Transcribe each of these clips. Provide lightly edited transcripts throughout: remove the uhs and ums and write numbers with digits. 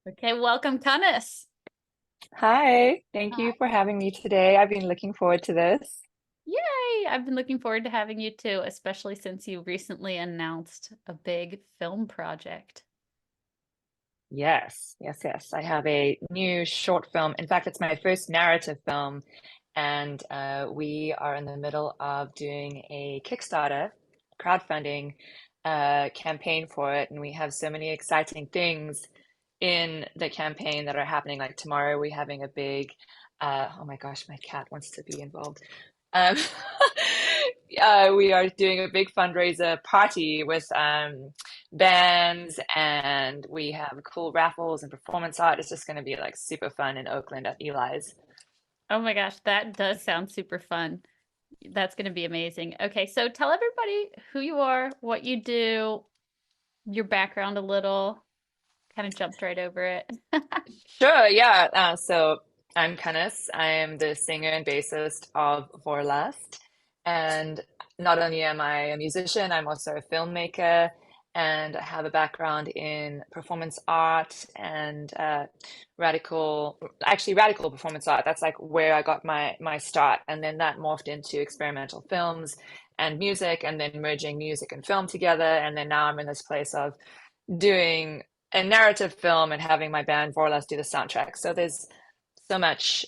Okay, welcome, Cunnus. Hi, thank you Hi. for having me today. I've been looking forward to this. Yay! I've been looking forward to having you too, especially since you recently announced a big film project. Yes, yes, yes. I have a new short film. In fact, it's my first narrative film, and we are in the middle of doing a Kickstarter crowdfunding campaign for it, and we have so many exciting things in the campaign that are happening. Like tomorrow, we're having a big, oh my gosh, my cat wants to be involved. Um, we are doing a big fundraiser party with bands, and we have cool raffles and performance art. It's just going to be like super fun in Oakland at Eli's. Oh my gosh, that does sound super fun. That's going to be amazing. Okay, so tell everybody who you are, what you do, your background a little. Kind of jumped right over it. Sure, yeah. So I'm Cunnus. I am the singer and bassist of Vorlust. And not only am I a musician, I'm also a filmmaker, and I have a background in performance art and radical performance art. That's like where I got my start. And then that morphed into experimental films and music, and then merging music and film together. And then now I'm in this place of doing a narrative film and having my band Vorlust do the soundtrack. So there's so much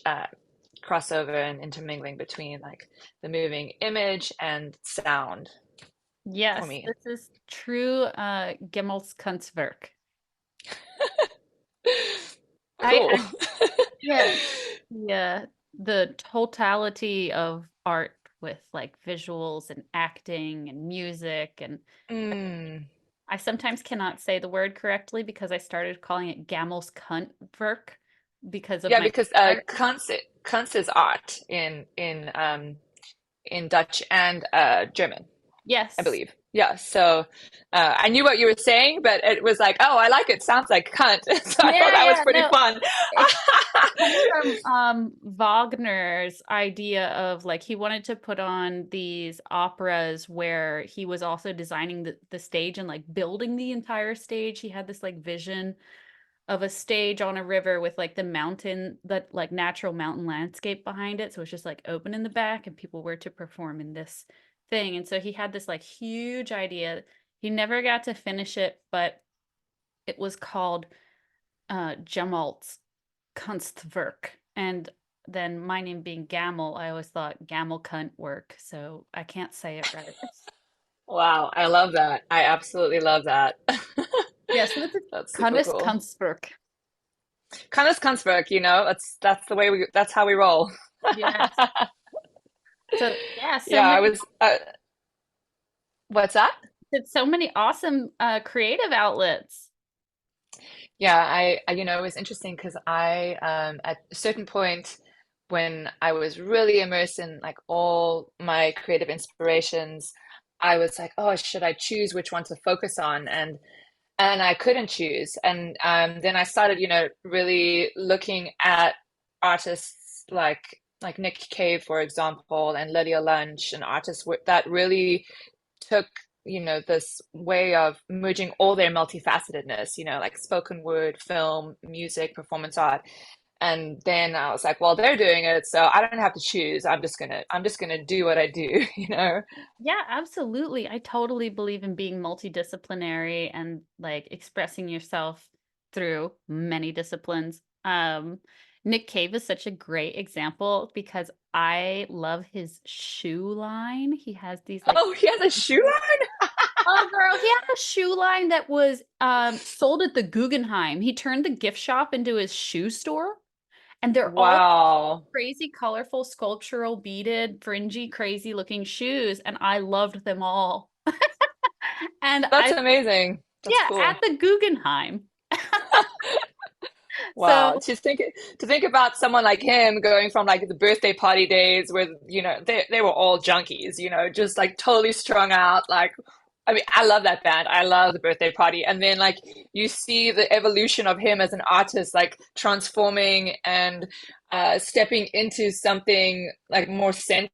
crossover and intermingling between like the moving image and sound for Yes, me. this is true Gamel's Kunstwerk. Cool. I yeah, yeah, the totality of art with like visuals and acting and music and Mm. I sometimes cannot say the word correctly because I started calling it Gamel's Kunstwerk because of Yeah, my because art. Kunst is art in Dutch and German, I Yes. believe. Yeah, so I knew what you were saying, but it was like, oh, I like it. Sounds like cunt. So I thought Yeah, that was yeah, pretty no. fun. It comes from Wagner's idea of like he wanted to put on these operas where he was also designing the stage and like building the entire stage. He had this like vision of a stage on a river with like the mountain, that like natural mountain landscape behind it. So it's just like open in the back and people were to perform in this thing. And so he had this like huge idea. He never got to finish it, but it was called Jamal's Kunstwerk. And then my name being Gamel, I always thought Gamel cunt work, so I can't say it right. Wow, I love that. I absolutely love that. Yeah, so it's That's super Cunnus cool. Kunstwerk. Kind of Kunstwerk, that's the way that's how we roll. Yes. So yeah, so Yeah, I many was what's that? it's so many awesome creative outlets. Yeah, it was interesting because I, at a certain point when I was really immersed in like all my creative inspirations, I was like, oh, should I choose which one to focus on? And I couldn't choose. And then I started, really looking at artists like Nick Cave, for example, and Lydia Lunch, and artists that really took, this way of merging all their multifacetedness, like spoken word, film, music, performance art. And then I was like, well, they're doing it, so I don't have to choose. I'm just gonna do what I do, Yeah, absolutely. I totally believe in being multidisciplinary and like expressing yourself through many disciplines. Nick Cave is such a great example because I love his shoe line. He has these like Oh, he has a shoe line? oh girl, he had a shoe line that was sold at the Guggenheim. He turned the gift shop into his shoe store, and they're all Wow. crazy, colorful, sculptural, beaded, fringy, crazy looking shoes, and I loved them all. And That's I, amazing. That's yeah, at cool. the Guggenheim. Wow. So, To think about someone like him going from like the birthday party days where, they were all junkies, just like totally strung out. Like, I mean, I love that band. I love the birthday party. And then like you see the evolution of him as an artist, like transforming and stepping into something like more centered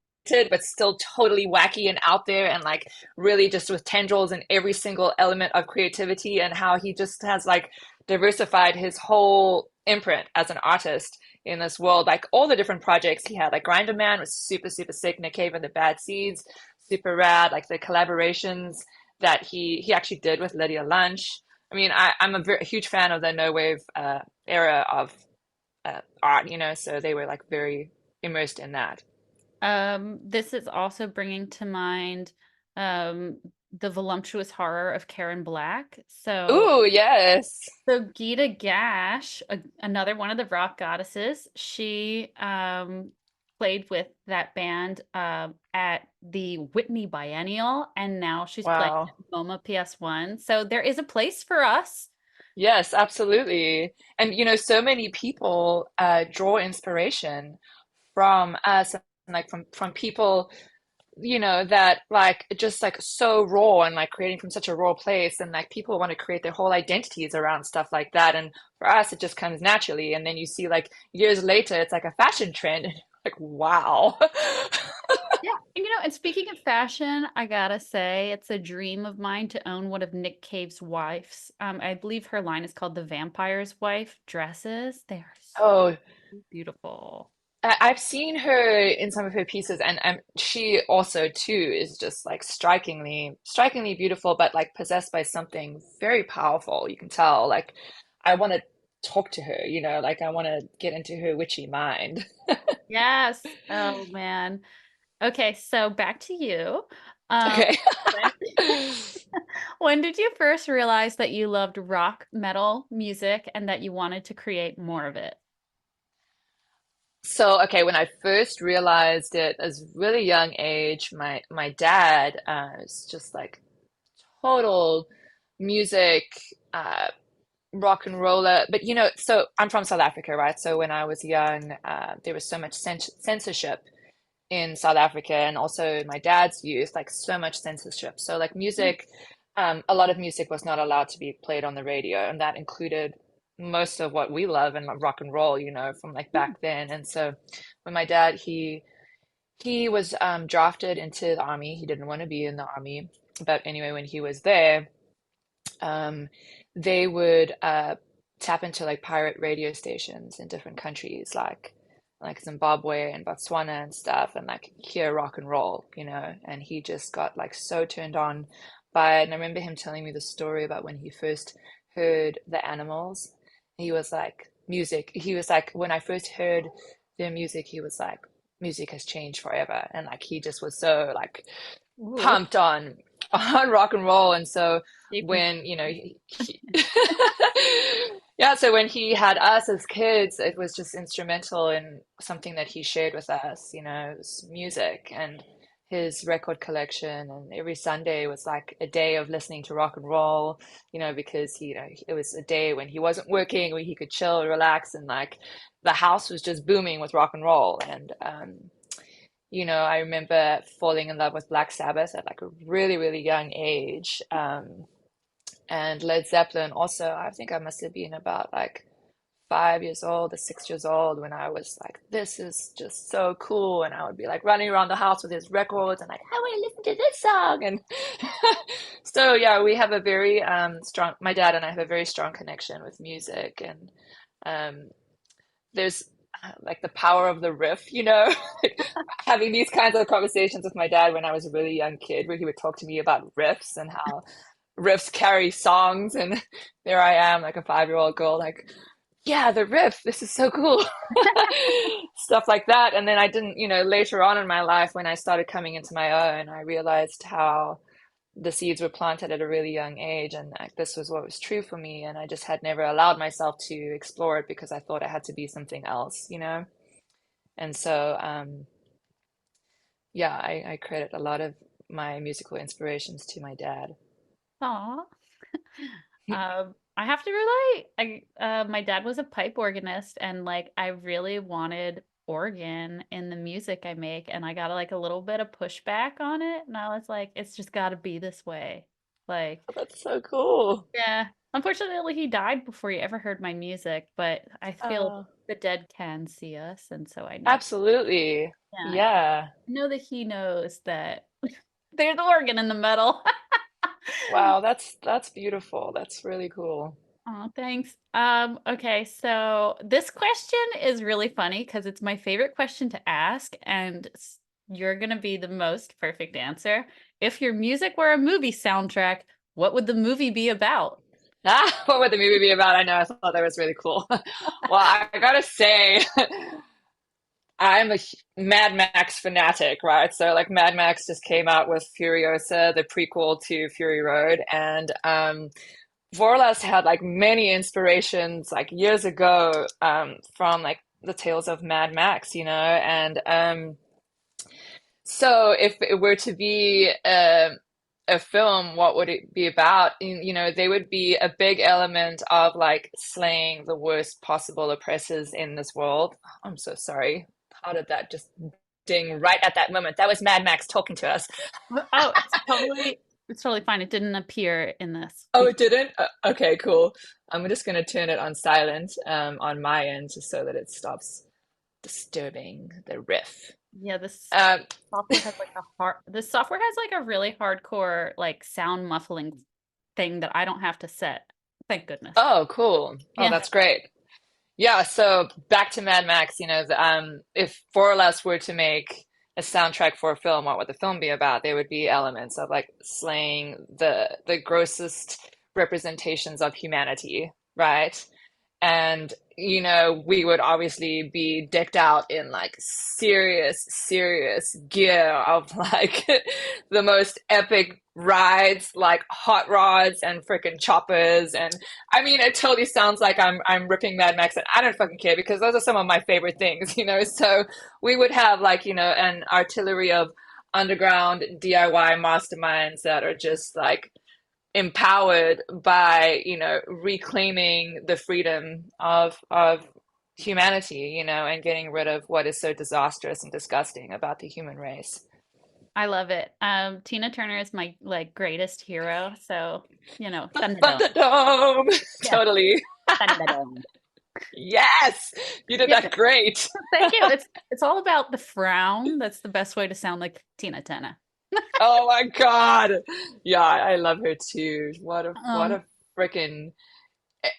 but still totally wacky and out there, and like really just with tendrils in every single element of creativity, and how he just has like diversified his whole imprint as an artist in this world. Like all the different projects he had, like Grinder Man was super, super sick, Nick Cave and the Bad Seeds, super rad. Like the collaborations that he actually did with Lydia Lunch. I mean, I'm a huge fan of the no wave era of art, so they were like very immersed in that. This is also bringing to mind um, the voluptuous horror of Karen Black. Ooh, yes. So Gita Gash, another one of the rock goddesses, she played with that band at the Whitney Biennial, and now she's playing Wow. at MoMA PS1. So there is a place for us. Yes, absolutely. And so many people draw inspiration from us, and like from people, that like just like so raw, and like creating from such a raw place, and like people want to create their whole identities around stuff like that. And for us, it just comes naturally. And then you see like years later, it's like a fashion trend, and you're like, wow. Yeah. And speaking of fashion, I gotta say, it's a dream of mine to own one of Nick Cave's wives. I believe her line is called the Vampire's Wife dresses. They are Oh, so beautiful. I've seen her in some of her pieces, and she also too is just like strikingly beautiful, but like possessed by something very powerful. You can tell. Like, I want to talk to her, like I want to get into her witchy mind. Yes. Oh man. Okay, so back to you. Um, Okay. when when did you first realize that you loved rock metal music and that you wanted to create more of it? So, okay, when I first realized it as a really young age, my dad is just like total music, uh, rock and roller. But so I'm from South Africa, right? So when I was young, there was so much censorship in South Africa, and also in my dad's youth, like so much censorship. So like music, a lot of music was not allowed to be played on the radio, and that included most of what we love in like rock and roll, from like back then. And so when my dad, he was drafted into the army. He didn't want to be in the army, but anyway, when he was there, um, they would tap into like pirate radio stations in different countries, like Zimbabwe and Botswana and stuff, and like hear rock and roll, and he just got like so turned on by it. And I remember him telling me the story about when he first heard the Animals. He was like, music. He was like, when I first heard their music, he was like, music has changed forever. And like he just was so like Ooh, pumped on rock and roll. And so deep in when yeah, so when he had us as kids, it was just instrumental in something that he shared with us. It was music and his record collection, and every Sunday was like a day of listening to rock and roll, because it was a day when he wasn't working, where he could chill, relax, and like the house was just booming with rock and roll. And I remember falling in love with Black Sabbath at like a really, really young age. And Led Zeppelin also, I think I must have been about like 5 years old or 6 years old when I was like, this is just so cool. And I would be like running around the house with his records and like, I want to listen to this song. And so, yeah, we have a very strong, my dad and I have a very strong connection with music. And um, there's like the power of the riff, having these kinds of conversations with my dad when I was a really young kid, where he would talk to me about riffs and how riffs carry songs. And there I am, like a 5-year-old girl, like, yeah, the riff, this is so cool. Stuff like that. And then I didn't, later on in my life, when I started coming into my own, I realized how the seeds were planted at a really young age, and like this was what was true for me, and I just had never allowed myself to explore it because I thought it had to be something else. And so yeah, I credit a lot of my musical inspirations to my dad. aw. I have to relate. My dad was a pipe organist, and like I really wanted organ in the music I make, and I got like a little bit of pushback on it, and I was like, it's just got to be this way. Like, Oh, that's so cool. yeah. Unfortunately, he died before he ever heard my music, but I feel Oh, the dead can see us, and so I know. absolutely. Yeah, I Yeah. know that he knows that there's organ in the metal. Wow, that's beautiful. That's really cool. Oh, thanks. Okay, so this question is really funny because it's my favorite question to ask, and you're gonna be the most perfect answer. If your music were a movie soundtrack, what would the movie be about? Ah, what would the movie be about? I know, I thought that was really cool. Well, I gotta say, I'm a Mad Max fanatic, right? So like Mad Max just came out with Furiosa, the prequel to Fury Road, and Vorlust had like many inspirations like years ago from like the tales of Mad Max, and so if it were to be a film, what would it be about? There would be a big element of like slaying the worst possible oppressors in this world. I'm so sorry. How did that just ding right at that moment? That was Mad Max talking to us. Oh, it's totally fine. It didn't appear in this. Oh, it didn't? Okay, cool. I'm just going to turn it on silent on my end just so that it stops disturbing the riff. Yeah, this Um, software has like a hard this software has like a really hardcore like sound muffling thing that I don't have to set. Thank goodness. oh, cool. Oh, Yeah. that's great. Yeah, so back to Mad Max, if Vorless were to make a soundtrack for a film, what would the film be about? There would be elements of like slaying the grossest representations of humanity, right? And we would obviously be decked out in like serious gear of like the most epic rides, like hot rods and freaking choppers. And I mean, it totally sounds like I'm ripping Mad Max, and I don't fucking care because those are some of my favorite things, So we would have like an artillery of underground DIY masterminds that are just like empowered by reclaiming the freedom of humanity, and getting rid of what is so disastrous and disgusting about the human race. I love it. Tina Turner is my like greatest hero. So, Thunderdome. Thunderdome. Yeah, Totally. Thunderdome. Yes, you did Yeah, that great. thank you. It's all about the frown. That's the best way to sound like Tina Turner. Oh my God. Yeah, I love her too. What a Um, freaking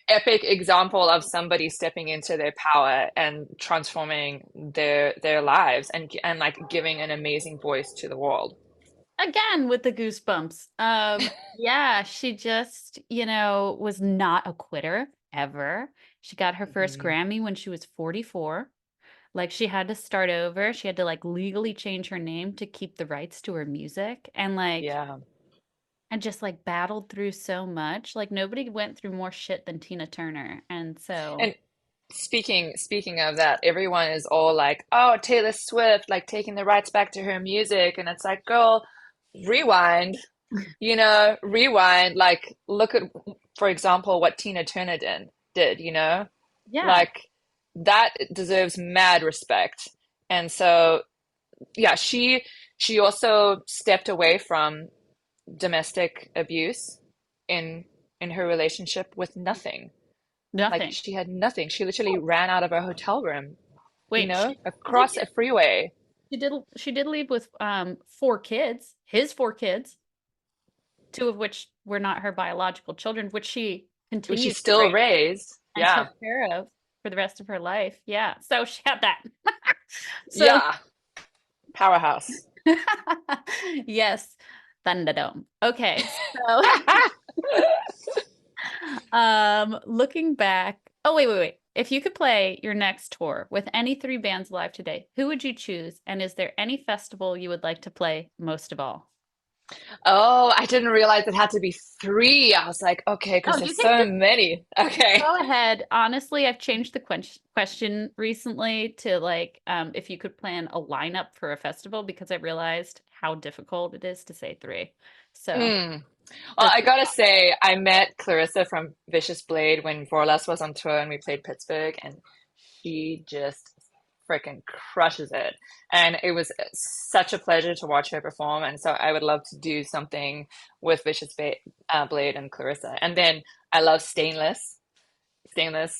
epic example of somebody stepping into their power and transforming their lives and like giving an amazing voice to the world. Again with the goosebumps. Yeah, she just, was not a quitter ever. She got her first Mhm. Grammy when she was 44. Like she had to start over. She had to like legally change her name to keep the rights to her music Yeah. and just like battled through so much. Like nobody went through more shit than Tina Turner. And so, And speaking of that, everyone is all like, "Oh, Taylor Swift, like taking the rights back to her music," and it's like, girl, rewind. Rewind. Like, look at, for example, what Tina Turner did. yeah. Like that deserves mad respect. And so yeah, she also stepped away from domestic abuse in in her relationship with nothing. Like Nothing. she had nothing. She literally ran out of her hotel room, Wait, she did across a freeway. she did leave with four kids, his four kids, two of which were not her biological children, which she Which she continued to still raise raised. and Yeah. took care of for the rest of her life. Yeah. So she had that. So Yeah. Powerhouse. yes, Thunderdome. Okay. So looking back, oh wait. If you could play your next tour with any three bands alive today, who would you choose? And is there any festival you would like to play most of all? Oh, I didn't realize it had to be three. I was like, okay, Oh, because you there's can so just many. Okay. go ahead. Honestly, I've changed the question recently to like if you could plan a lineup for a festival because I realized how difficult it is to say three. So Mm. Well, the I three gotta say, I met Clarissa from Vicious Blade when Vorless was on tour and we played Pittsburgh, and she just freaking crushes it. And it was such a pleasure to watch her perform. And so I would love to do something with Blade and Clarissa. And then I love Stainless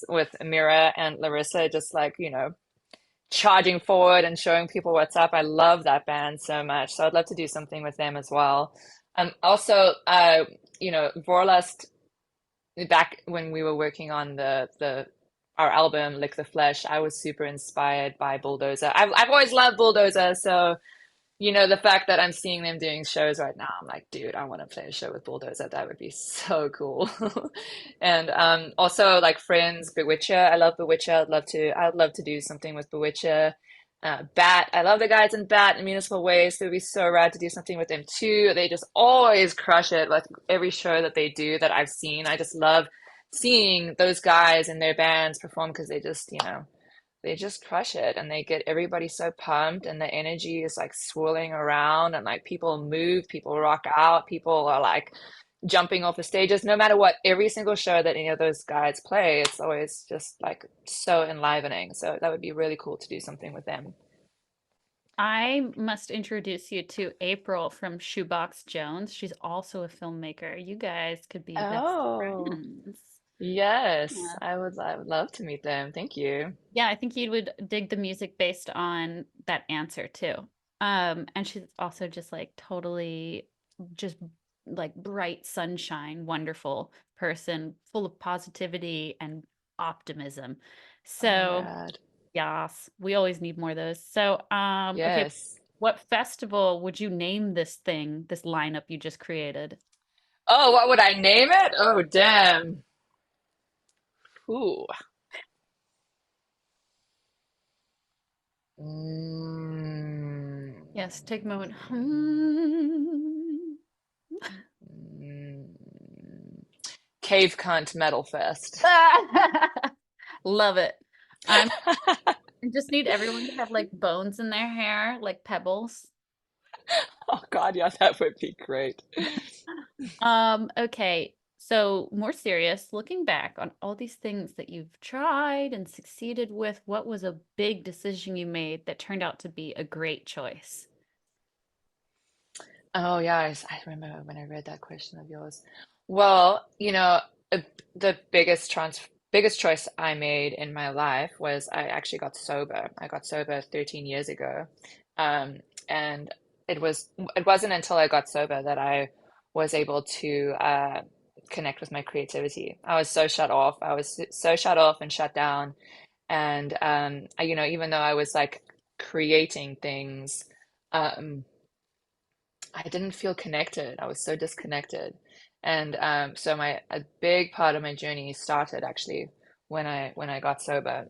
with Mira and Larissa, just like, charging forward and showing people what's up. I love that band so much. So I'd love to do something with them as well. Also, Vorlust, back when we were working on the our album Lick the Flesh, I was super inspired by Bulldozer. I've always loved Bulldozer, so the fact that I'm seeing them doing shows right now, I'm like, dude, I want to play a show with Bulldozer. That would be so cool. And also like Friends, Bewitcher. I love Bewitcher. I'd love to do something with Bewitcher. Bat. I love the guys in Bat and Municipal Waste. It would be so rad to do something with them too. They just always crush it. Like every show that they do that I've seen, I just love seeing those guys and their bands perform because they just crush it and they get everybody so pumped and the energy is like swirling around and like people move, people rock out, people are like jumping off the stages. No matter what, every single show that any of those guys play, it's always just like so enlivening. So that would be really cool to do something with them. I must introduce you to April from Shoebox Jones. She's also a filmmaker. You guys could be best Oh, friends. yes. Yeah. I would love to meet them. Thank you. Yeah, I think you would dig the music based on that answer too. And she's also just like totally just like bright sunshine, wonderful person, full of positivity and optimism. Oh, So, rad. yes, we always need more of those. So, okay, Yes. what festival would you name this thing, this lineup you just created? Oh, what would I name it? Oh, damn. Ooh. Mm. Yes, take a moment. Mm. Cave Cunt Metal Fest. Love it. I'm I just need everyone to have like bones in their hair, like pebbles. Oh God, yeah, that would be great. Okay. So more serious, looking back on all these things that you've tried and succeeded with, what was a big decision you made that turned out to be a great choice? Oh yeah, I remember when I read that question of yours. Well, uh, the biggest choice I made in my life was I actually got sober. I got sober 13 years ago. And it wasn't until I got sober that I was able to connect with my creativity. I was so shut off. I was so shut off and shut down. And even though I was like creating things, um, I didn't feel connected. I was so disconnected. And so a big part of my journey started actually when I got sober.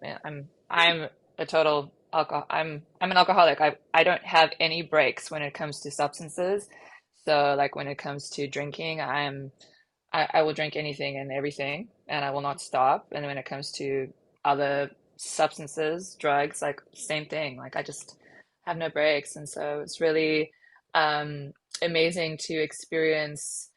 I'm a total alcohol. I'm an alcoholic. I don't have any breaks when it comes to substances. So like when it comes to drinking, I will drink anything and everything, and I will not stop. And when it comes to other substances, drugs, like same thing. Like I just have no breaks, and so it's really amazing to experience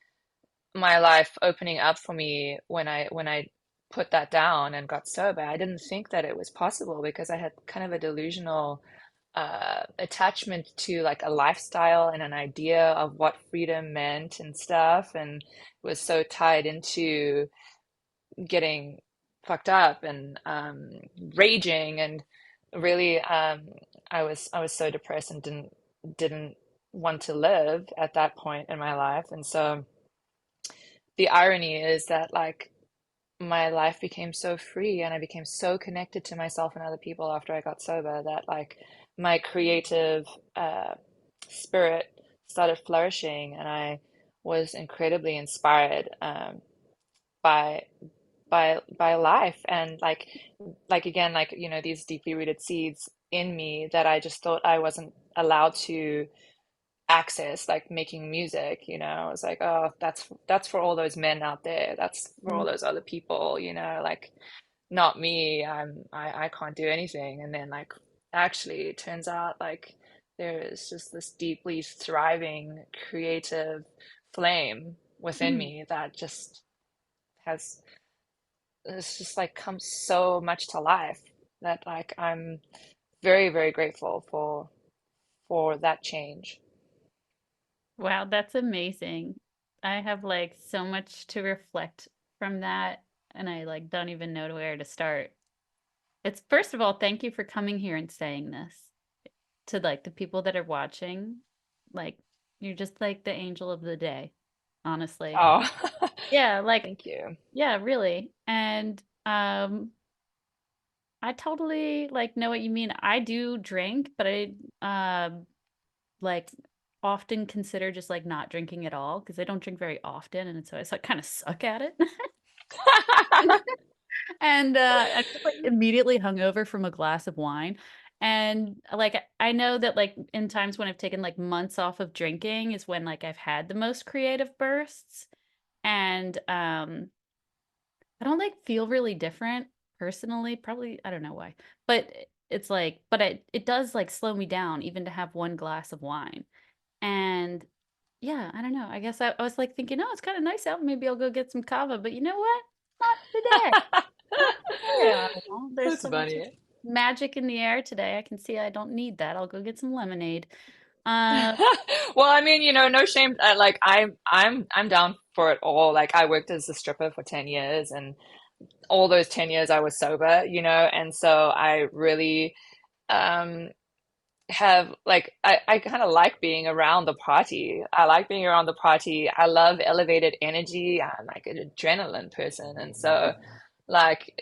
my life opening up for me when I put that down and got sober. I didn't think that it was possible because I had kind of a delusional attachment to like a lifestyle and an idea of what freedom meant and stuff, and was so tied into getting fucked up and raging and really I was so depressed and didn't want to live at that point in my life. And so the irony is that like my life became so free and I became so connected to myself and other people after I got sober that like my creative uh, spirit started flourishing, and I was incredibly inspired by by life, and like again, like these deeply rooted seeds in me that I just thought I wasn't allowed to access, like making music. I was like, oh, that's for all those men out there, that's for all Mm. those other people, like not me. I can't do anything. And then like actually it turns out like there is just this deeply thriving creative flame within Mm. me that just has it's just like comes so much to life that like I'm very, very grateful for that change. Wow, that's amazing. I have like so much to reflect from that, and I like don't even know where to start. It's first of all, thank you for coming here and saying this to like the people that are watching. Like you're just like the angel of the day, honestly. Oh, Yeah, like thank you. yeah, really. And I totally like know what you mean. I do drink, but I like often consider just like not drinking at all because I don't drink very often, and so I like kind of suck at it. And I'm just like immediately hungover from a glass of wine. And like I know that like in times when I've taken like months off of drinking is when like I've had the most creative bursts. And I don't like feel really different personally. Probably I don't know why. But it's like but it does like slow me down even to have one glass of wine. And yeah, I don't know. I guess I was like thinking, oh, it's kind of nice out. Maybe I'll go get some kava. But you know what? Not today. Not today. I don't know. There's That's so much funny. magic in the air today. I can see I don't need that. I'll go get some lemonade. Uh, Well, I mean, no shame. Like I'm down for it all. Like I worked as a stripper for 10 years, and all those 10 years I was sober, and so I really um have like I kind of like being around the party. I like being around the party. I love elevated energy. I'm like an adrenaline person, and so like,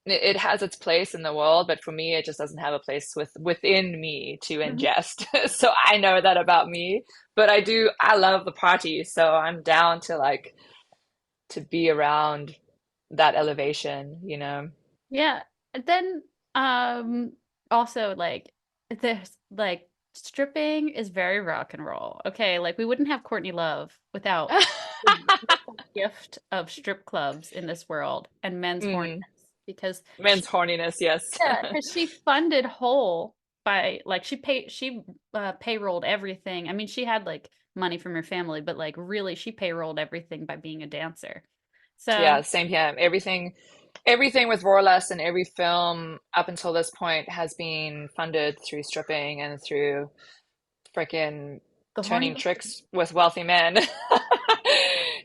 it has its place in the world, but for me, it just doesn't have a place within me to mhm. ingest. So I know that about me, but I love the party, so I'm down to like to be around that elevation. Yeah. And then also like there's like stripping is very rock and roll. Okay, like we wouldn't have Courtney Love without the beautiful gift of strip clubs in this world and men's horniness Mm, because men's horniness, yes. yeah, because she funded whole by like she payrolled everything. I mean, she had like money from her family, but like really she payrolled everything by being a dancer. So Yeah, same here. Everything with Vorlust and every film up until this point has been funded through stripping and through freaking the horny turning tricks with wealthy men.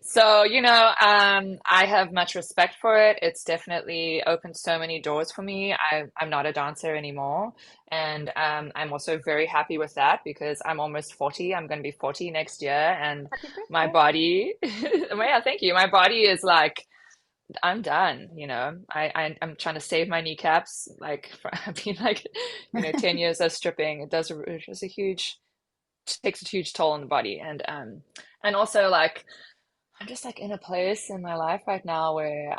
So, I have much respect for it. It's definitely opened so many doors for me. I'm not a dancer anymore. And I'm also very happy with that because I'm almost 40. I'm going to be 40 next year. And happy my birthday. body, well, yeah, thank you. My body is like, I'm done. I'm trying to save my kneecaps. Like, I've been like, 10 years of stripping. It does a huge takes a huge toll on the body and also like I'm just like in a place in my life right now where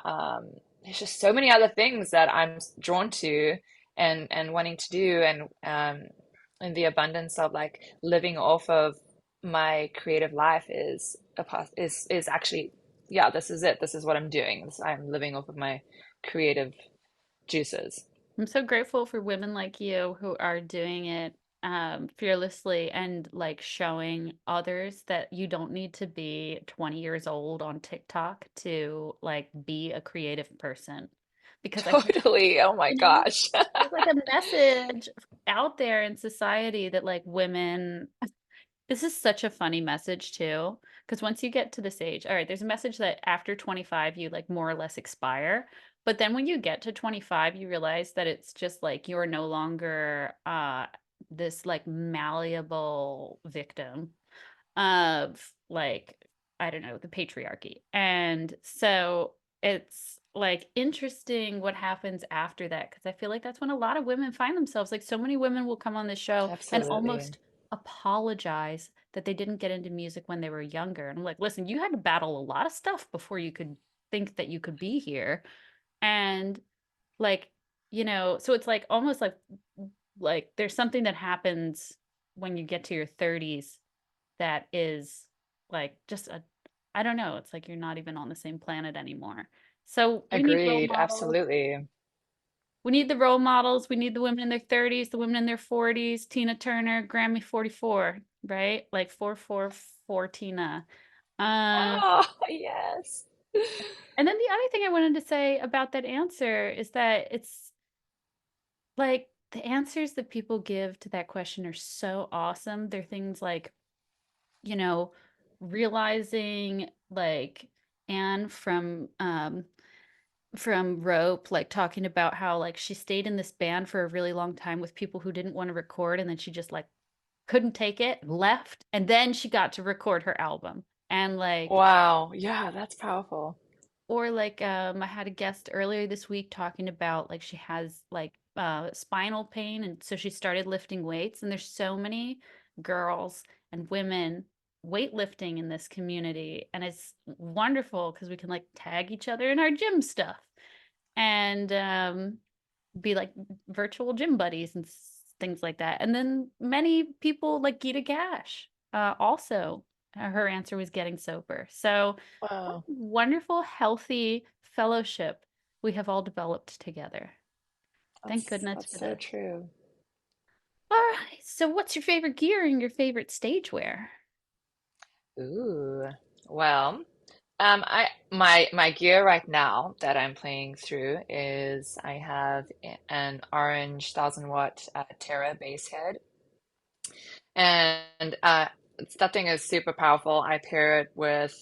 there's just so many other things that I'm drawn to and wanting to do and the abundance of like living off of my creative life is actually, yeah, this is it, this is what I'm doing. I'm living off of my creative juices. I'm so grateful for women like you who are doing it fearlessly and like showing others that you don't need to be 20 years old on TikTok to like be a creative person. Because I think, Totally, oh my you know, gosh. there's like a message out there in society that like women this is such a funny message too, because once you get to this age, all right, there's a message that after 25 you like more or less expire. But then when you get to 25, you realize that it's just like you're no longer this like malleable victim of like I don't know, the patriarchy. And so it's like interesting what happens after that because I feel like that's when a lot of women find themselves like so many women will come on this show and Absolutely. almost apologize that they didn't get into music when they were younger. And I'm like, listen, you had to battle a lot of stuff before you could think that you could be here. And like, so it's like almost like there's something that happens when you get to your 30s that is like just a I don't know, it's like you're not even on the same planet anymore. So we need role Agreed. models. Absolutely. We need the role models. We need the women in their 30s, the women in their 40s, Tina Turner, Grammy 44, right? Like 444 Tina. Uh, Oh, yes. and then the other thing I wanted to say about that answer is that it's like The answers that people give to that question are so awesome. They're things like, you know, realizing like Anne from Rope, like talking about how like she stayed in this band for a really long time with people who didn't want to record, and then she just like couldn't take it, left, and then she got to record her album. And like, Wow. Yeah, that's powerful. or like I had a guest earlier this week talking about like she has like spinal pain, and so she started lifting weights, and there's so many girls and women weightlifting in this community, and it's wonderful because we can like tag each other in our gym stuff and be like virtual gym buddies and things like that. And then many people like Gita Gash also her answer was getting sober. So what Wow. wonderful, healthy fellowship we have all developed together. Thank goodness That's for so this. true. All right. So what's your favorite gear and your favorite stage wear? Ooh. Well, my gear right now that I'm playing through is I have an orange 1000 watt Terra bass head, and that thing is super powerful. I pair it with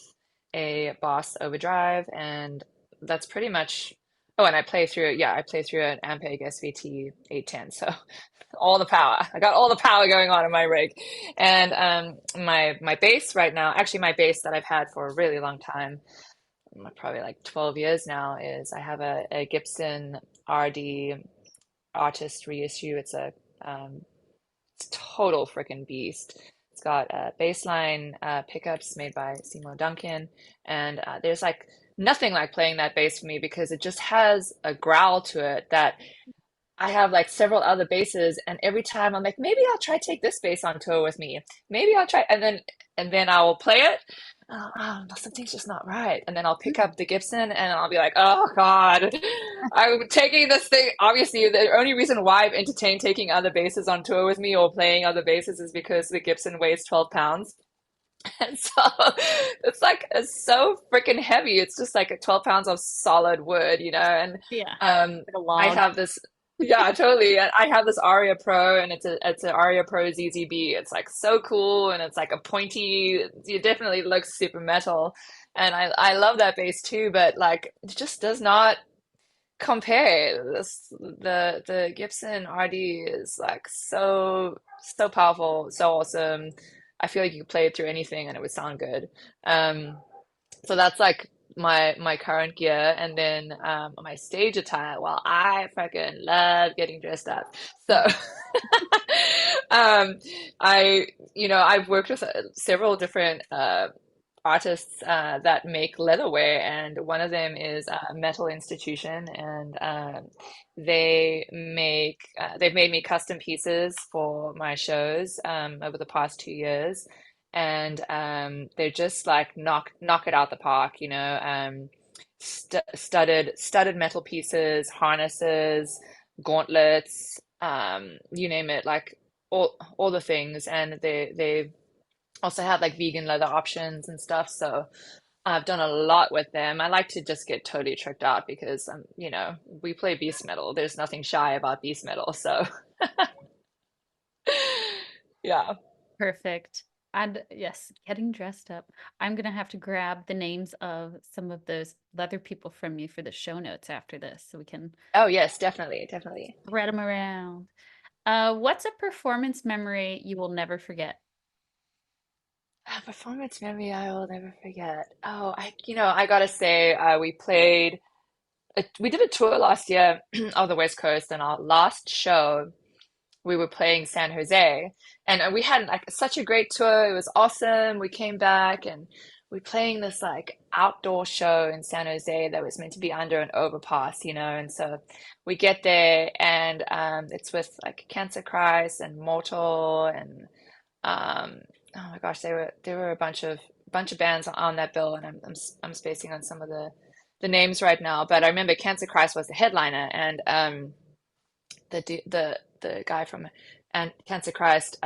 a Boss Overdrive, and that's pretty much. Oh, and I play through it. Yeah, I play through an Ampeg SVT 810. So all the power. I got all the power going on in my rig. And my bass right now, actually my bass that I've had for a really long time, probably like 12 years now, is I have a Gibson RD artist reissue. It's a total freaking beast. It's got bassline pickups made by Seymour Duncan, and there's like nothing like playing that bass for me because it just has a growl to it that I have like several other bases, and every time I'm like, maybe I'll try take this bass on tour with me. Maybe I'll try, and then I will play it. Oh, no, something's just not right. And then I'll pick up the Gibson, and I'll be like, oh God, I'm taking this thing. Obviously, the only reason why I've entertained taking other basses on tour with me or playing other basses is because the Gibson weighs 12 pounds. And so it's so freaking heavy. It's just like 12 pounds of solid wood, and Yeah, um like a I log. have this yeah, totally. And I have this Aria Pro, and it's an Aria Pro ZZB. It's like so cool, and it's like a pointy, it definitely looks super metal. And I love that bass too, but like it just does not compare. The Gibson RD is like so powerful, so awesome. I feel like you could play it through anything and it would sound good. Um, so that's like my current gear, and then my stage attire. Well, I fucking love getting dressed up. So um, I've worked with several different artists that make leatherware, and one of them is Metal Institution, and they've made me custom pieces for my shows over the past 2 years, and they're just like knock it out the park, studded metal pieces, harnesses, gauntlets, you name it, like all the things, and they also have like vegan leather options and stuff. So I've done a lot with them. I like to just get totally tricked out because we play beast metal. There's nothing shy about beast metal. So yeah. Perfect. And yes, getting dressed up. I'm gonna have to grab the names of some of those leather people from you for the show notes after this so we can Oh yes, definitely, definitely. spread them around. What's a performance memory you will never forget? A performance memory I will never forget. Oh, I gotta say, we did a tour last year of the West Coast, and our last show we were playing San Jose, and we had like such a great tour. It was awesome. We came back, and we playing this like outdoor show in San Jose that was meant to be under an overpass, and so we get there, and it's with like Cancer Christ and Mortal, and um, oh my gosh, there were a bunch of bands on that bill, and I'm spacing on some of the names right now, but I remember Cancer Christ was the headliner, and the guy from and Cancer Christ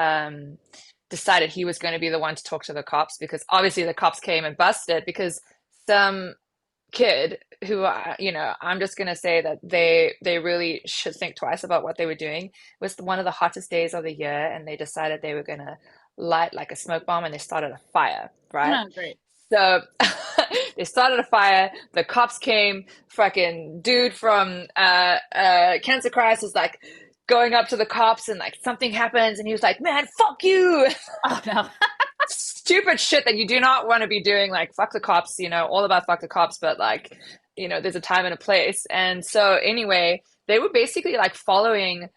decided he was going to be the one to talk to the cops, because obviously the cops came and busted because some kid who I'm just gonna say that they really should think twice about what they were doing. It was one of the hottest days of the year, and they decided they were gonna light like a smoke bomb, and they started a fire, right? Oh, great. So they started a fire. The cops came. Fucking dude from Cancer Christ is like going up to the cops, and like something happens, and he was like, "Man, fuck you." Oh no. Stupid shit that you do not want to be doing, like fuck the cops, all about fuck the cops, but like, there's a time and a place. And so anyway, they were basically like following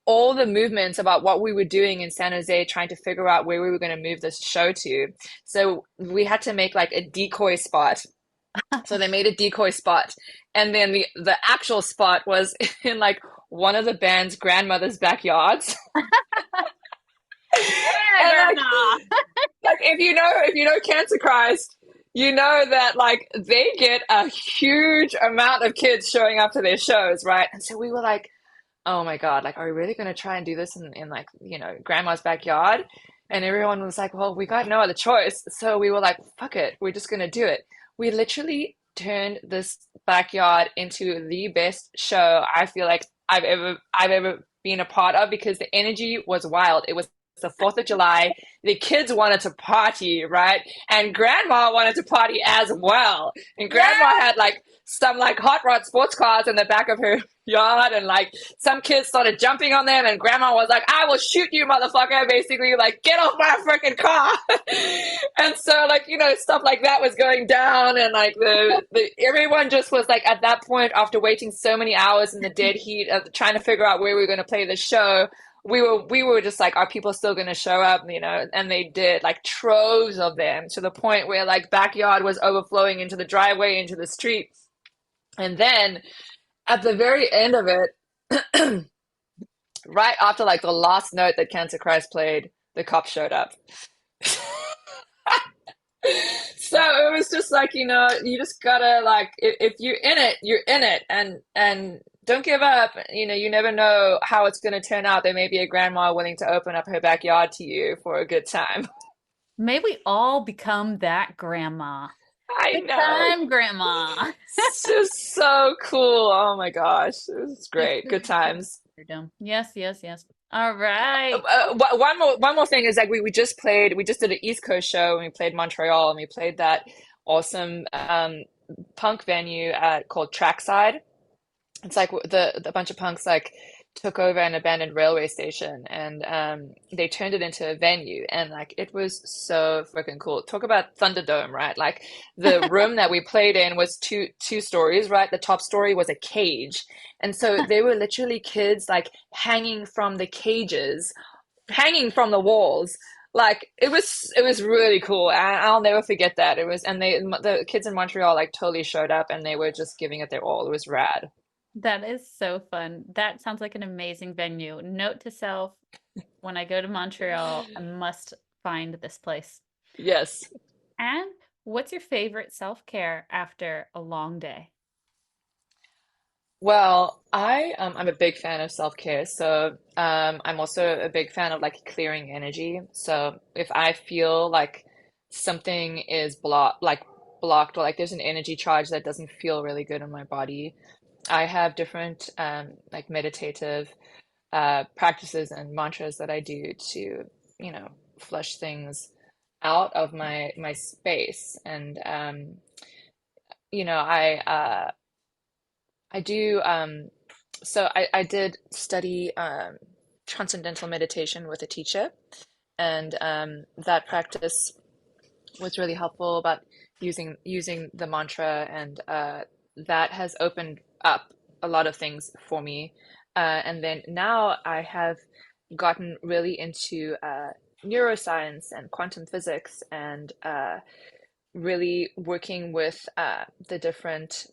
all the movements about what we were doing in San Jose, trying to figure out where we were going to move this show to. So we had to make like a decoy spot. So they made a decoy spot, and then the actual spot was in like one of the band's grandmother's backyards. Yeah, And like grandma. if you know Cancer Christ, you know that like they get a huge amount of kids showing up to their shows, right? And so we were like, oh my God, like, are we really gonna try and do this in like, grandma's backyard? And everyone was like, well, we got no other choice. So we were like, fuck it, we're just gonna do it. We literally turned this backyard into the best show I feel like I've ever been a part of, because the energy was wild. It was the 4th of July. The kids wanted to party, right? And grandma wanted to party as well. And grandma Yeah. had like some like hot rod sports cars in the back of her yard, and like some kids started jumping on them, and grandma was like, I will shoot you, motherfucker, basically, like, get off my freaking car. And so like, stuff like that was going down, and like the everyone just was like, at that point, after waiting so many hours in the dead heat of trying to figure out where we were going to play the show, we were just like, are people still going to show up? And they did, like troves of them, to the point where like backyard was overflowing into the driveway, into the street. And then at the very end of it, right after like the last note that Cancer Christ played, the cops showed up. So it was just like, you just gotta like, if you're in it, you're in it, and don't give up. You never know how it's gonna turn out. There may be a grandma willing to open up her backyard to you for a good time. May we all become that grandma. I Good know. time, grandma. It's just so cool. Oh my gosh. It was It's great. Good really times. dumb. Yes, yes, yes. All right. One more thing is like we just did an East Coast show, and we played Montreal, and we played that awesome punk venue called Trackside. It's like the bunch of punks like took over an abandoned railway station, and they turned it into a venue, and like it was so freaking cool. Talk about Thunderdome, right? Like the room that we played in was two stories, right? The top story was a cage, and so they were literally kids like hanging from the cages, hanging from the walls. Like it was really cool, and I'll never forget that. It was, and the kids in Montreal like totally showed up, and they were just giving it their all. It was rad. That is so fun. That sounds like an amazing venue. Note to self, when I go to Montreal, I must find this place. Yes. And what's your favorite self-care after a long day? Well, I'm a big fan of self-care, so I'm also a big fan of like clearing energy. So if I feel like something is blocked, or like there's an energy charge that doesn't feel really good in my body, I have different like meditative practices and mantras that I do to, flush things out of my space. And I do. So I did study transcendental meditation with a teacher, and that practice was really helpful about using the mantra, and that has opened up a lot of things for me. And then now I have gotten really into neuroscience and quantum physics, and really working with the different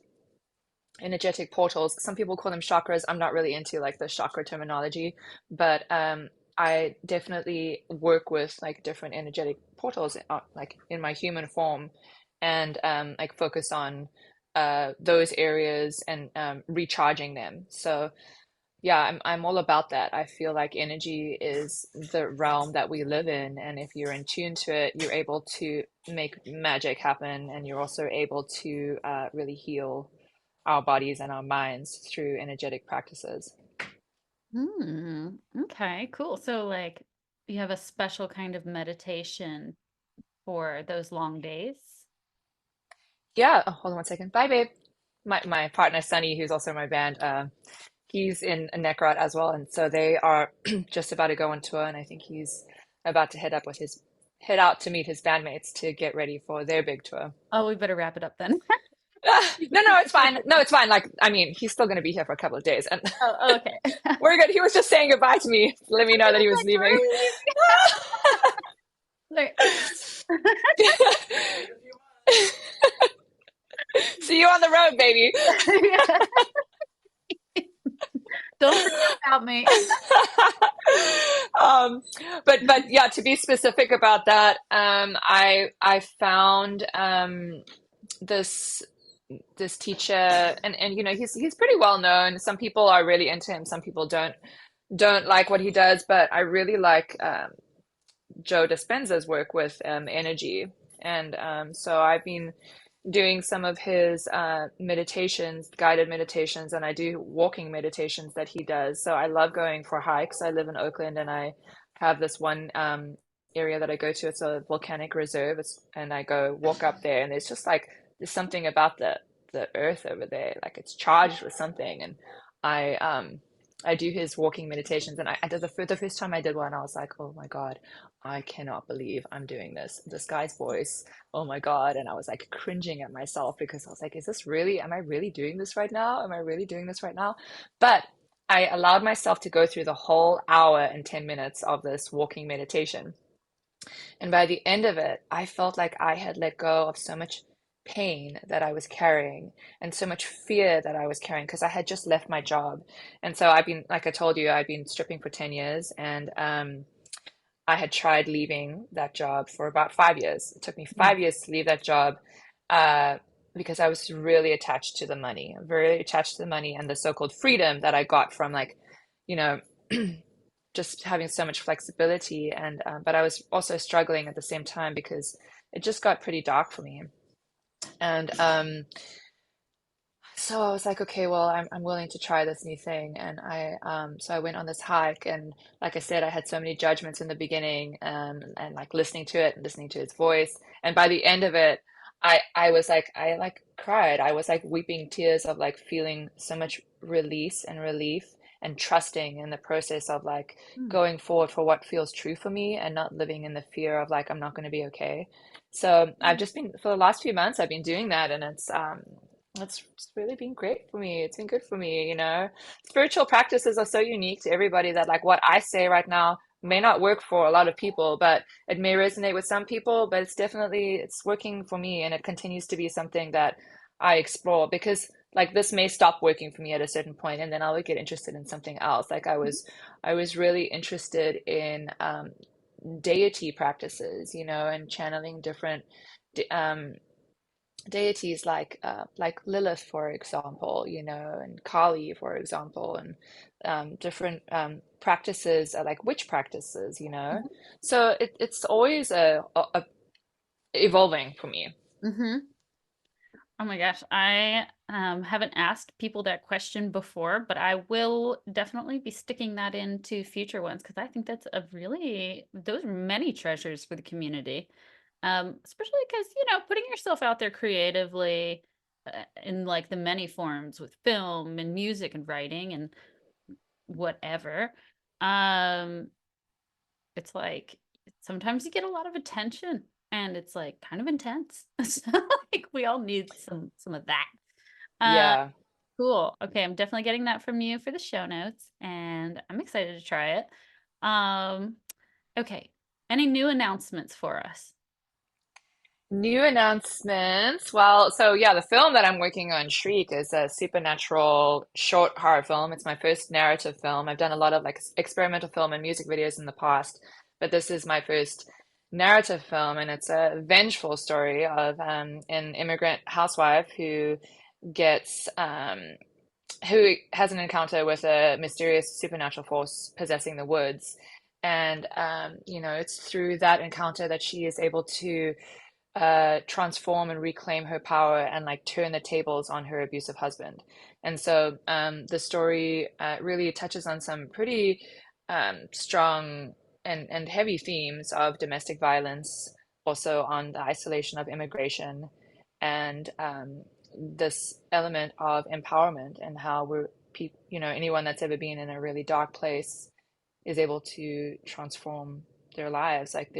energetic portals. Some people call them chakras. I'm not really into like the chakra terminology, but I definitely work with like different energetic portals, like in my human form, and like focus on those areas, and recharging them. So Yeah, I'm all about that. I feel like energy is the realm that we live in, and if you're in tune to it, you're able to make magic happen, and you're also able to really heal our bodies and our minds through energetic practices. Hmm. Okay, cool. So like you have a special kind of meditation for those long days? Yeah, oh, hold on one second. Bye, babe. My partner Sunny, who's also in my band, he's in a neck rot as well, and so they are just about to go on tour, and I think he's about to head out to meet his bandmates to get ready for their big tour. Oh, we better wrap it up then. No, no, it's fine. No, it's fine. Like, I mean, he's still going to be here for a couple of days, and Oh, okay. we're good. He was just saying goodbye to me, let me know that he was Like, where leaving. are you leaving? See you on the road, baby. Like, don't forget about me. um, but yeah, to be specific about that, I found this this teacher, and you know he's pretty well known. Some people are really into him, some people don't like what he does, but I really like Joe Dispenza's work with energy, and so I've been doing some of his meditations, guided meditations, and I do walking meditations that he does. So I love going for hikes. I live in Oakland, and I have this one area that I go to. It's a volcanic reserve, and I go walk up there, and there's just like there's something about the earth over there, like it's charged with something, and I do his walking meditations, and I did the first time I did one, I was like, oh my God, I cannot believe I'm doing this. This guy's voice, oh my God. And I was like cringing at myself because I was like, is this really, am I really doing this right now? Am I really doing this right now? But I allowed myself to go through the whole hour and 10 minutes of this walking meditation. And by the end of it, I felt like I had let go of so much pain that I was carrying and so much fear that I was carrying because I had just left my job. And so I've been, like I told you, I've been stripping for 10 years, and I had tried leaving that job for about 5 years. It took me 5 years to leave that job uh, because I was really attached to the money, very attached to the money and the so-called freedom that I got from like, you know, just having so much flexibility. And but I was also struggling at the same time because it just got pretty dark for me. And so I was like, okay, well, I'm willing to try this new thing, and so I went on this hike, and like I said, I had so many judgments in the beginning, and like listening to it and listening to its voice, and by the end of it, I was like I like cried. I was like weeping tears of like feeling so much release and relief and trusting in the process of like Hmm. going forward for what feels true for me and not living in the fear of like I'm not going to be okay. So I've just been for the last few months I've been doing that, and it's really been great for me. It's been good for me, you know. Spiritual practices are so unique to everybody that like what I say right now may not work for a lot of people, but it may resonate with some people, but it's working for me, and it continues to be something that I explore because like this may stop working for me at a certain point, and then I'll get interested in something else. Like I was really interested in deity practices, you know, and channeling different deities like Lilith, for example, you know, and Kali, for example, and different practices like witch practices, you know. So it's always a evolving for me. Mm-hmm. Oh my gosh, I haven't asked people that question before, but I will definitely be sticking that into future ones because I think that's a really, those are many treasures for the community. Especially because, you know, putting yourself out there creatively in like the many forms with film and music and writing and whatever. Um, it's like sometimes you get a lot of attention and it's like kind of intense. So like we all need some of that. Uh, Yeah. cool. Okay, I'm definitely getting that from you for the show notes, and I'm excited to try it. Um, okay. Any new announcements for us? New announcements. Well, so yeah, the film that I'm working on, Shriek, is a supernatural short horror film. It's my first narrative film. I've done a lot of like experimental film and music videos in the past, but this is my first narrative film, and it's a vengeful story of an immigrant housewife who gets who has an encounter with a mysterious supernatural force possessing the woods. And, it's through that encounter that she is able to transform and reclaim her power and like turn the tables on her abusive husband. And so the story really touches on some pretty strong and heavy themes of domestic violence, also on the isolation of immigration, and this element of empowerment and how anyone that's ever been in a really dark place is able to transform their lives. Like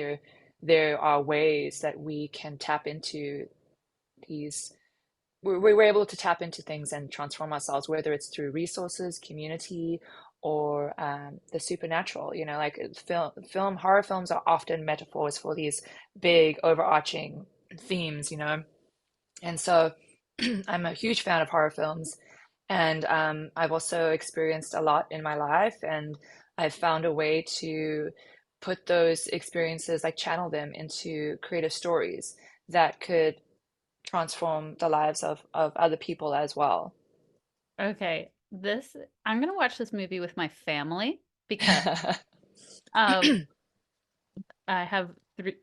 there are ways that we can tap into these. We're able to tap into things and transform ourselves, whether it's through resources, community, or the supernatural. Like horror films are often metaphors for these big overarching themes. And so I'm a huge fan of horror films, and I've also experienced a lot in my life, and I've found a way to put those experiences, like channel them into creative stories that could transform the lives of other people as well. Okay, this I'm gonna watch this movie with my family because um I have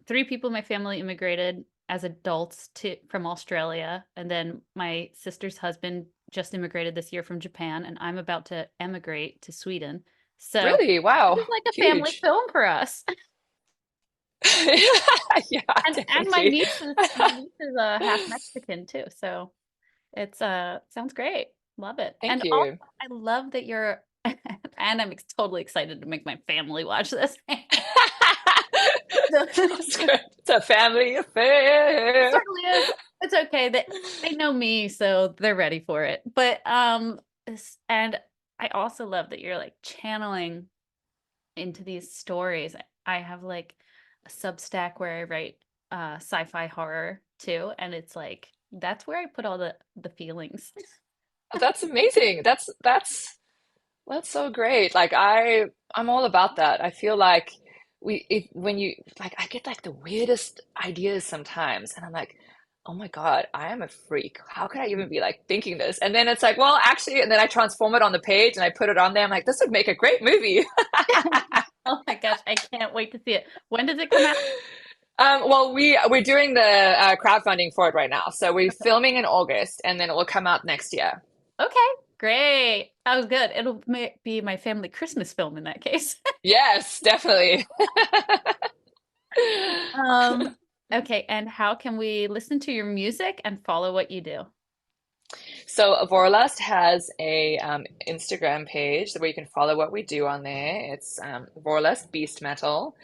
three people in my family immigrated as adults to from Australia, and then my sister's husband just immigrated this year from Japan, and I'm about to emigrate to Sweden. So Really? this Wow. is like a family Huge. film for us. Yeah, And my definitely. niece is half Mexican too, so it's sounds great. Love it. Thank And also you. I love that you're and totally excited to make my family watch this. That's good. It's a family It affair. certainly is. It's okay. They know me, so they're ready for it. But and I also love that you're like channeling into these stories. I have like a Substack where I write sci-fi horror too, and it's like that's where I put all the feelings. That's amazing. That's so great. Like I'm all about that. I feel like when you like I get like the weirdest ideas sometimes and I'm like, "Oh my God, I am a freak. How could I even be like thinking this?" And then it's like, "Well, actually," and then I transform it on the page and I put it on there. I'm like, "This would make a great movie." Oh my gosh, I can't wait to see it. When does it come out? Well, we're doing the crowdfunding for it right now. So we're filming in August and then it will come out next year. Okay, great. That was good. It'll be my family Christmas film in that case. Yes, definitely. Um, okay, and how can we listen to your music and follow what you do? So Vorlust has a Instagram page where you can follow what we do on there. It's Vorlust Beast Metal.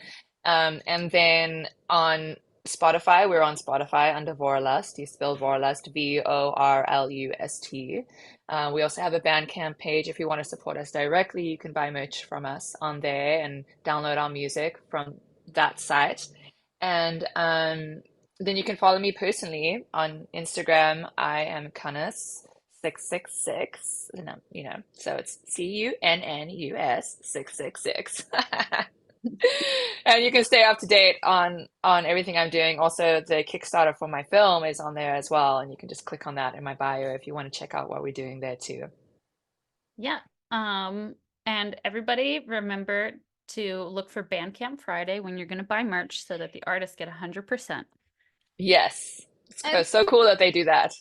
And then on Spotify, we're on Spotify under Vorlust. You spell Vorlust Vorlust. We also have a Bandcamp page. If you want to support us directly, you can buy merch from us on there and download our music from that site. And then you can follow me personally on Instagram. I am Cunnus 666. So it's Cunnus 666. And you can stay up to date on everything I'm doing. Also, the Kickstarter for my film is on there as well, and you can just click on that in my bio if you want to check out what we're doing there too. Yeah. And everybody remember to look for Bandcamp Friday when you're going to buy merch so that the artists get 100%. Yes, And it's so cool that they do that.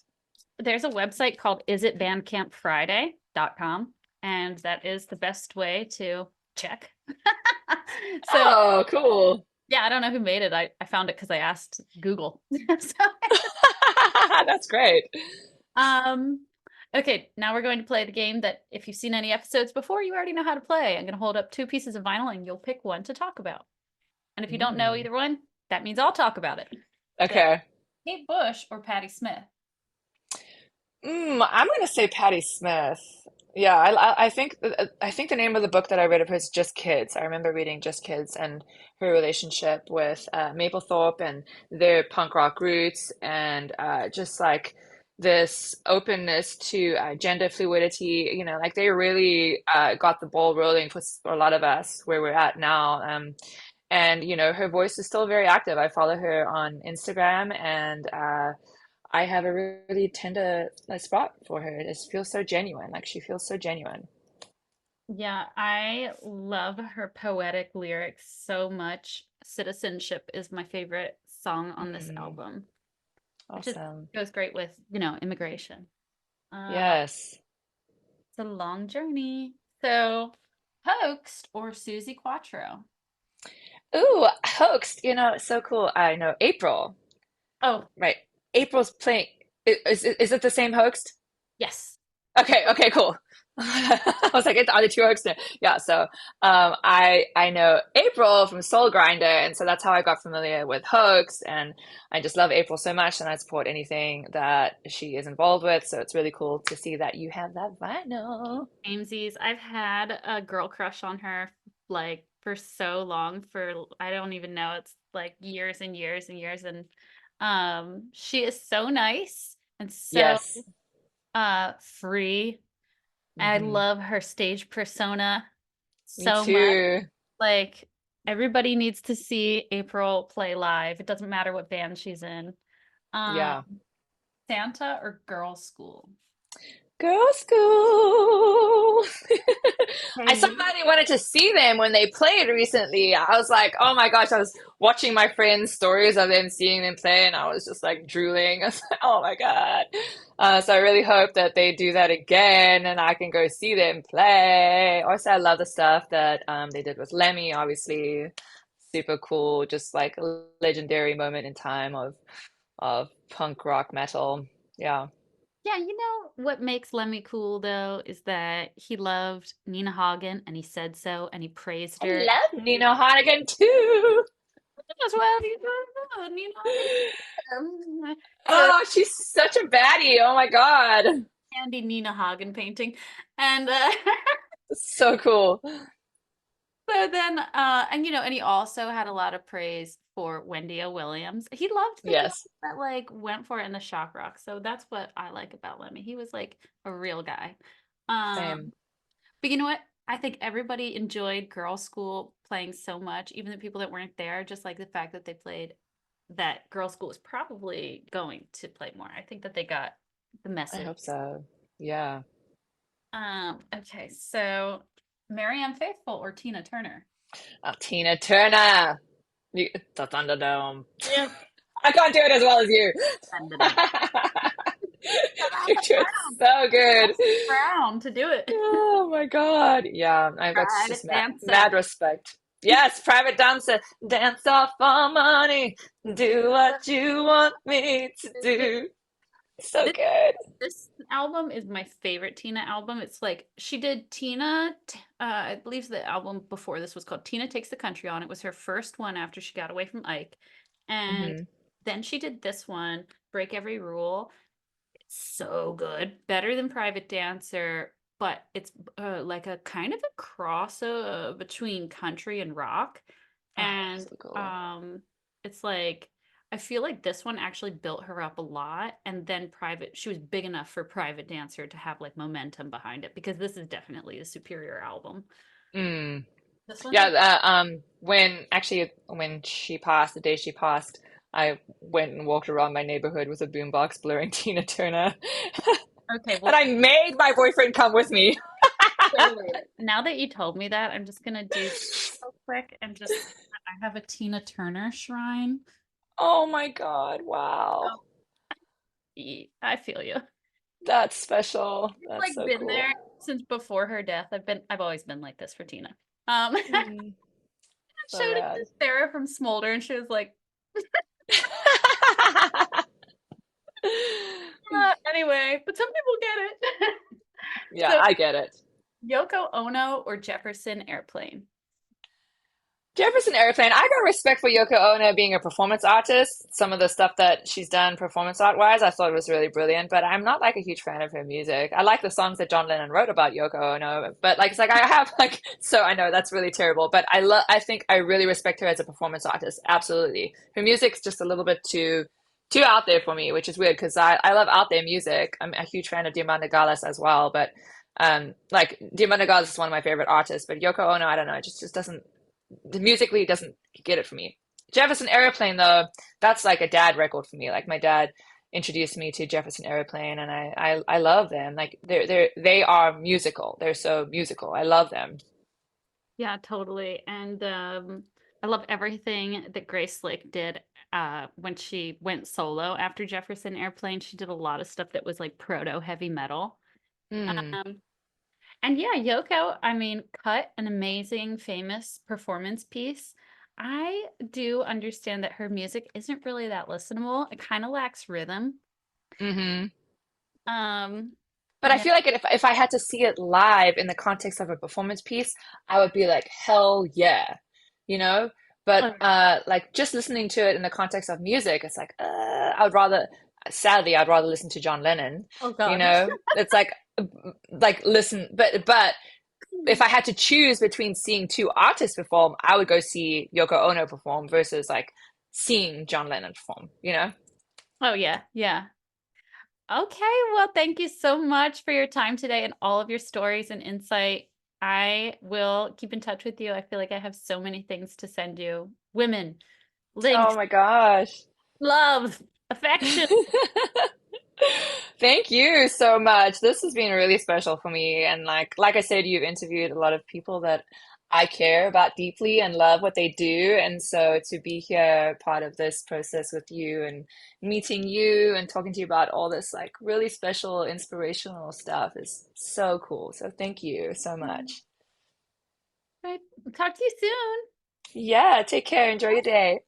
there's a website called isitbandcampfriday.com, and that is the best way to check. So, Oh, cool. yeah, I don't know who made it. I found it because I asked Google. So, That's great. um, okay, now we're going to play the game that if you've seen any episodes before, you already know how to play. I'm going to hold up two pieces of vinyl and you'll pick one to talk about. And if you don't know Mm. either one, that means I'll talk about it. So, Okay. Kate Bush or Patti Smith? I'm gonna say Patti Smith. Yeah, I think the name of the book that I read of hers is Just Kids. I remember reading Just Kids and her relationship with Mapplethorpe and their punk rock roots and just like this openness to gender fluidity. Like they really got the ball rolling for a lot of us where we're at now. And her voice is still very active. I follow her on Instagram and I have a really tender spot for her. It just feels so genuine. Like she feels so genuine. Yeah, I love her poetic lyrics so much. Citizenship is my favorite song on this Mm, album, which is awesome. goes great with, immigration. Uh, Yes. it's a long journey. So, Hoaxed or Susie Quattro? Ooh, hoaxed. It's so cool. I know April. Oh, Right. April's playing. Is it the same hoaxed? yes. Okay, okay, cool. I was like, are the two hoaxed? Yeah, so I know April from Soul Grinder, and so that's how I got familiar with hoax, and I just love April so much, and I support anything that she is involved with. So it's really cool to see that you have that vinyl. Amesies. I've had a girl crush on her like for so long, for I don't even know, it's like years and years and years, and she is so nice and so Yes. free. I Hmm. love her stage persona Me so much. too. Like everybody needs to see April play live. It doesn't matter what band she's in. Um, Yeah. Santa or Girl School? Girl school. I Hey, somebody wanted to see them when they played recently. I was like, oh my gosh, I was watching my friends' stories of them seeing them play, and I was just like drooling. I was like, oh my God. So I really hope that they do that again and I can go see them play. Also, I love the stuff that they did with Lemmy, obviously. Super cool, just like a legendary moment in time of punk rock metal. Yeah. yeah, what makes Lemmy cool though is that he loved Nina Hagen and he said so and he praised I her. love Nina Harnigan too. As well, Nina Hagen. So Oh, she's such a baddie. Oh my God. handy Nina Hagen painting. And So cool. so then and he also had a lot of praise for Wendy O. Williams. He loved the girls Yes, that like went for it in the shock rock. So that's what I like about Lemmy. He was like a real guy. same. Um But you know what? I think everybody enjoyed Girl School playing so much, even the people that weren't there, just like the fact that they played that Girl School is probably going to play more. I think that they got the I message. hope so. Yeah. Okay, so Marianne Faithfull or Tina Turner? Oh, Tina Turner. The Thunderdome. Yeah. I can't do it as well as you. Dun-dun-dun. You do it so good. Brown to do it. Oh my God. Yeah, I've got Private just dancer. mad respect. Yes, private dancer. Dance off for money. Do what you want me to do. So This good. this album is my favorite Tina album. It's like she did I believe the album before this was called Tina Takes the Country On. It was her first one after she got away from Ike. And Hmm. then she did this one, Break Every Rule. It's so good. Better than Private Dancer, but it's like a kind of a cross between country and rock. Oh, And so cool. it's like I feel like this one actually built her up a lot, and then she was big enough for Private Dancer to have like momentum behind it because this is definitely the superior album. Mm. This one's Yeah, like, when she passed, the day she passed, I went and walked around my neighborhood with a boombox blaring Tina Turner. okay, And well, I made my boyfriend come with me. wait. Now that you told me that, I'm just gonna do real quick and just I have a Tina Turner shrine. Oh my God, wow. Oh, I feel you. That's special. That's Like so been cool. there since before her death. I've always been like this for Tina. I Mm, so showed it rad. to Sarah from Smolder and she was like, anyway, but some people get it. Yeah, So I get it. Yoko Ono or Jefferson Airplane? Jefferson Airplane, I got respect for Yoko Ono being a performance artist. Some of the stuff that she's done performance art wise, I thought was really brilliant, but I'm not like a huge fan of her music. I like the songs that John Lennon wrote about Yoko Ono, but like it's like I have like so I know that's really terrible, but I think I really respect her as a performance artist. Absolutely. Her music's just a little bit too out there for me, which is weird because I love out there music. I'm a huge fan of Diamanda Galás as well, but like Diamanda Galás is one of my favorite artists, but Yoko Ono, I don't know, it just doesn't the musically doesn't get it for me. Jefferson Airplane though, that's like a dad record for me. Like my dad introduced me to Jefferson Airplane, and I love them. Like they are musical. They're so musical. I love them. Yeah, totally. And I love everything that Grace Slick did when she went solo after Jefferson Airplane. She did a lot of stuff that was like proto heavy metal. Hmm. Um, and yeah, Yoko, I mean, cut an amazing, famous performance piece. I do understand that her music isn't really that listenable. It kind of lacks rhythm. Hmm. Um, But I yeah. feel like if I had to see it live in the context of a performance piece, I would be like, hell yeah, you know? But Oh, like just listening to it in the context of music, it's like, I'd rather, sadly, I'd rather listen to John Lennon, oh you God. know? It's like listen, but if I had to choose between seeing two artists perform, I would go see Yoko Ono perform versus like seeing John Lennon perform, you know? Oh yeah, yeah. Okay, well, thank you so much for your time today and all of your stories and insight. I will keep in touch with you. I feel like I have so many things to send you. Women, Oh links, my gosh. love, affection. Thank you so much. This has been really special for me. And like I said, you've interviewed a lot of people that I care about deeply and love what they do. And so to be here part of this process with you and meeting you and talking to you about all this like really special inspirational stuff is so cool. So thank you so much. Right. Talk to you soon. Yeah, take care. Enjoy your day.